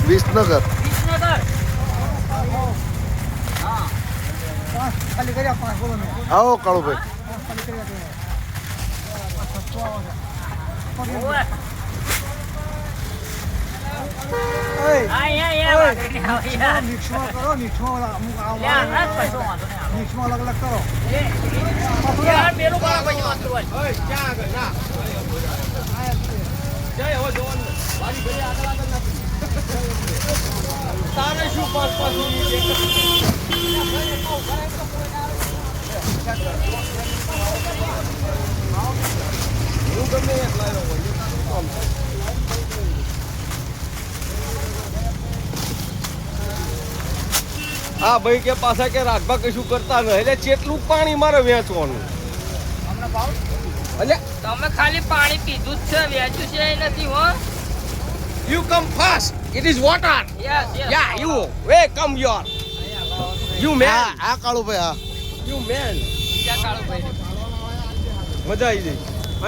વિસનગર. આવો કાળુભાઈ. તારે શું 5-5 મિનિટ હું ગમે એક લાવ્યો હોય હા ભાઈ કે પાછા કે રાજભા કશું કરતા ન એટલે જેટલું પાણી મારે વેચવાનું એટલે તમે ખાલી પાણી પીધું જ છે વેચ્યું છે એ નથી હો you come fast it is water yes yeah you hey come your you man આ કાળુભાઈ. હા you man બીજા કાળો ભાઈ મજા આવી ગઈ